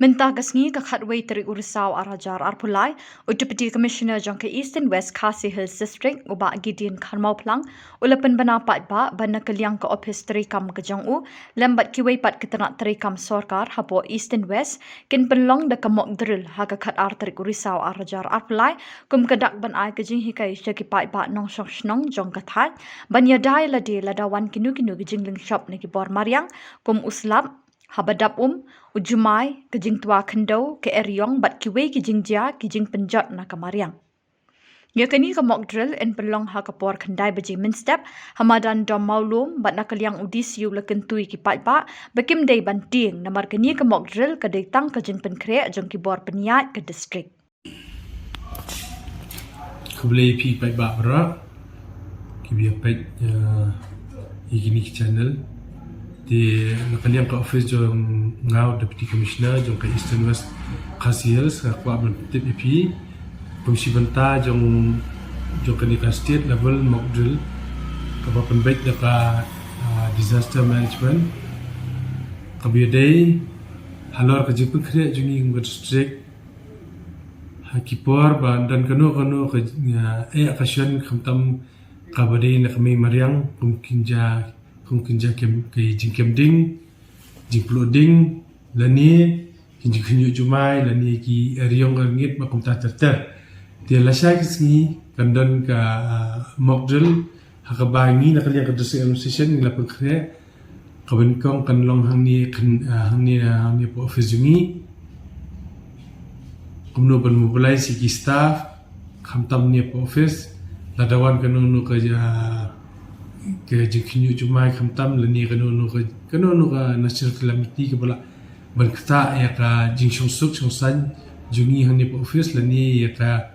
Mynta sngi kiwei tarik risaw arajar arpulai, Deputy Commissioner jong East and West Khasi Hills District, uba Gideon kharmawphlang, ula pynbna paidbah, bana liang ke Ophis treikam jong lembat kiwei pat tnad treikam sorkar hapoh East and West, kin pynlong da kamok drill haga ar tarik risaw arajar arpulai, kum kedak ban ai jinghikai jagi paidbah nongshong shnong jong thain, ban Iada Lada Wan kinu Lynshop negi Bor Mariang, kum uslap habadap ujumai ke jing tua kendo ke eriong bat kiwei ke Jingshah ke jing penjat na ke Mariang. Ya kini ke mock drill en pelong ha ke por kendai beji minstep hamadan Dom Mawlum bat na ke liang DC Ula kentui ki paidbah bekim day banting namar kini ke mock drill ke datang ke jing Pynkhreh jong ki bor peniat ke distrik. Kublai pi paidbah berak ki paid ini channel di nakaliang ke Ophis jong ngau Deputy Commissioner jong ke East and West Khasi Hills kwa ban tip EP komisi Mynta jong ke state level mock drill ke penbaik dekat disaster management kabiadai halor ke Pynkhreh jungi ke district hakipor dan kanu ke akasyon khamtam kabadai nak kami Mariang kumkinja ke jingkem ding jingploding lani kinju jumai lani ki riong ngit makum tater dia lasai kisni kandan ka mock drill hakabangi nakaliang ka district administration ngila Pynkhreh kabenkong kanlong hangni po office jungi kumno ban mobilize ki staff khamtam ni po office Lada Wan kanu ke jinghinyu jumai khamtam lani kanu ka national calamity ke bala berkata ya ka jingshong suk chongsan jungi hani po office lani ya ka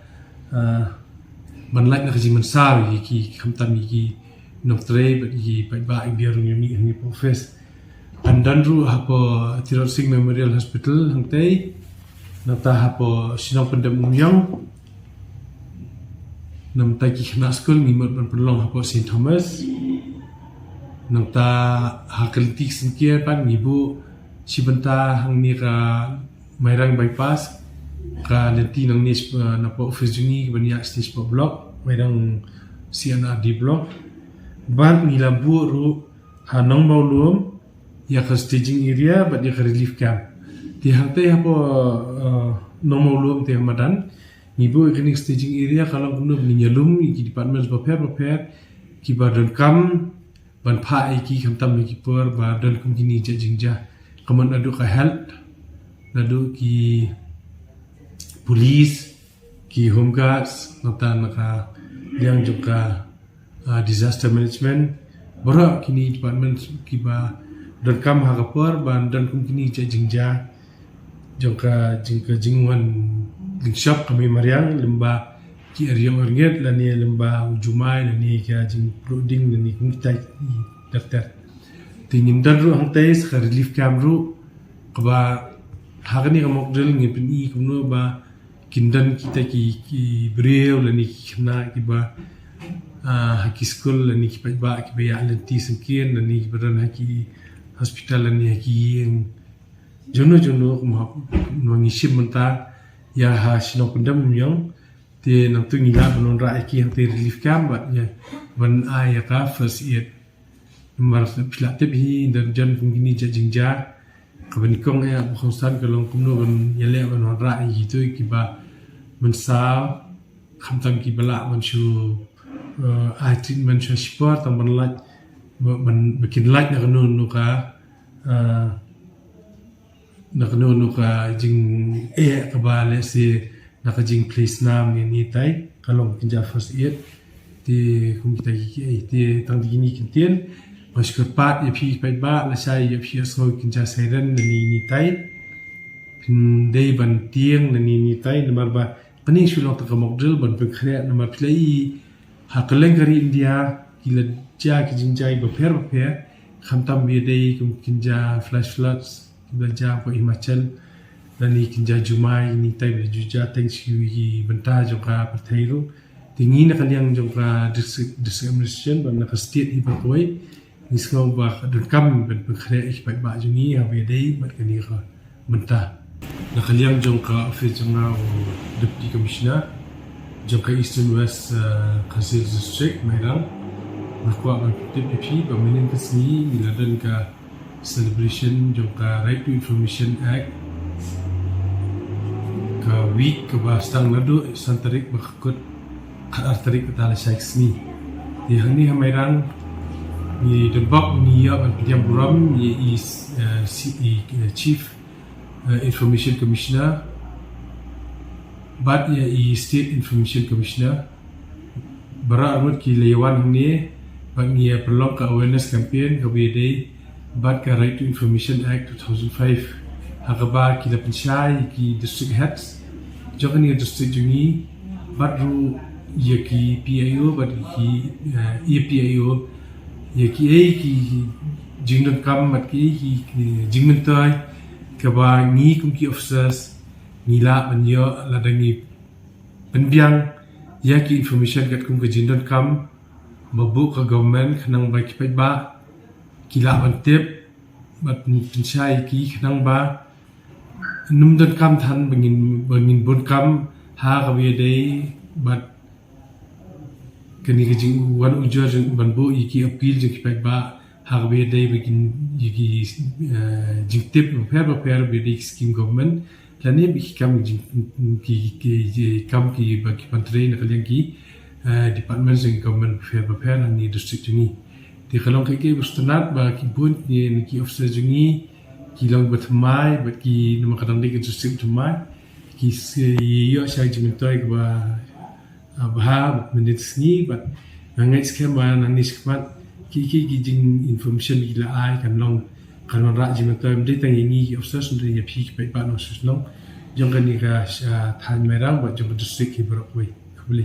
banlai na jing mansa ki khamtam ki noktre ki paidbah biarung yumi hani po office andanru hapo Tirot Singh Memorial Hospital hangtei nata hapo shnong pynlong nam ta ki khna school ngimot ban pynlong hapo St Thomas nam ta hakaltik sinkier pan ngibu sibanta hangni ka mairang bypass ka lenti nang ni na po office jungi bania stage po block mairang CNRD block ban ngilambu ru hanong Mawlum ya ka staging area but ya ka relief camp ti hangte hapo Dom Mawlum te madan Ibu kini staging area kalau kuno menyalum ki department prepare ki badan kam ban pha ki khamtam ki por badan kum kini Jingshah kaman adu ka health nadu ki police ki home guards nata naka liang juga disaster management bora kini department ki ba dan kam ha kapor badan kum kini Jingshah joka jingwan Lynshop kami Mariang lembah ki riong ornget lani lembah ujumai lani ka jing clothing lani kumtai daftar tingin daru hangtai ska relief camp ru kaba hagani ka mock drill ngipin kumno ba kindan kita ki breu lani khna ki ba haki school lani ki paidbah ki ba ialade sengkien lani ki badan haki hospital lani haki jono mangishim Mynta ya ha shnong pendam myong te nang tu ngila banon ra ki hang te relief camp bat ya ban ai ka first aid mar pila te bi dan jan kum gini Jingshah kaben kong ya khonsan kalong kumno ban yale banon ra gitu ki ba mensa khamtam ki bala man shu ai treatment shu sport tam ban lat ban bikin lat na kanu ka nakano ka jing ka ba le si nakajing place nam ni tai kalong kinja first aid ti kum kita ki ti tang di ni kintien mas ko pat e phi paidbah la sai e phi so kinja siren ni tai pin dei ban tieng ni tai namar ba kani shulong ta mock drill ban Pynkhreh namar play hakaleng kari India kila ja ki Jingshah ba pher khamtam bi dei kum kinja flash floods belajar ko Himachal dan kinja jumai ni tai bejuja thanks you Mynta joka perthairu tingi nakaliang joka district administration ban nak state hi bakoi nisngau ba dan kam ben Pynkhreh ich paidbah jungi ha be dei mat kani ka Mynta nakaliang jong ka Ophis jong o Deputy Commissioner jong ka Eastern West Khasi District Mairang nakuha ang TPP paminin ka sngi niladan ka celebration jong ka Right to Information Act ka week ka bastang nado isang tarik makakot tarik katala sa sngi di hangni Mairang ni debak ni ya ang piyang buram ni is Chief Information Commissioner but ya State Information Commissioner bara armut ki lewan ni bang ni perlong ka awareness campaign ka bede but ka Right to Information Act 2005 hakabar ki lapensyai ki district heads jokan ni district jungi but ru ya ki PIO but ki PIO ya ki jingdon kam mat ki jingmentai kaba ngi kum ki officers nila banyo ladangi penbiang ya ki information kat kum ke jingdon kam mabu ka government khnang ba ki paidbah kila bantep bat pensyai ki khnang ba numdon kam than bangin bon kam ha ka we dei bat kani ke jing wan ujo jing banbu iki appeal jing ki paidbah harbe day begin yigi jingtip prepare with the scheme government lani bi kam ki kam ki ba ki pantrai na kaliang ki department sing government prepare ni district ni ti kalong ke bustanat ba ki bun ni ki officer jungi ki long batmai ba ki nama kadang de district tumai ki yo sai jimintoi ba bah minutes ni ba ngai scam ba nani skmat ki jing information gila ai kan long kan ra ji mata mde tang yi office nde ya phi pe pa no shnong jong kan ni ka than merang ba jong district ki bro we khuli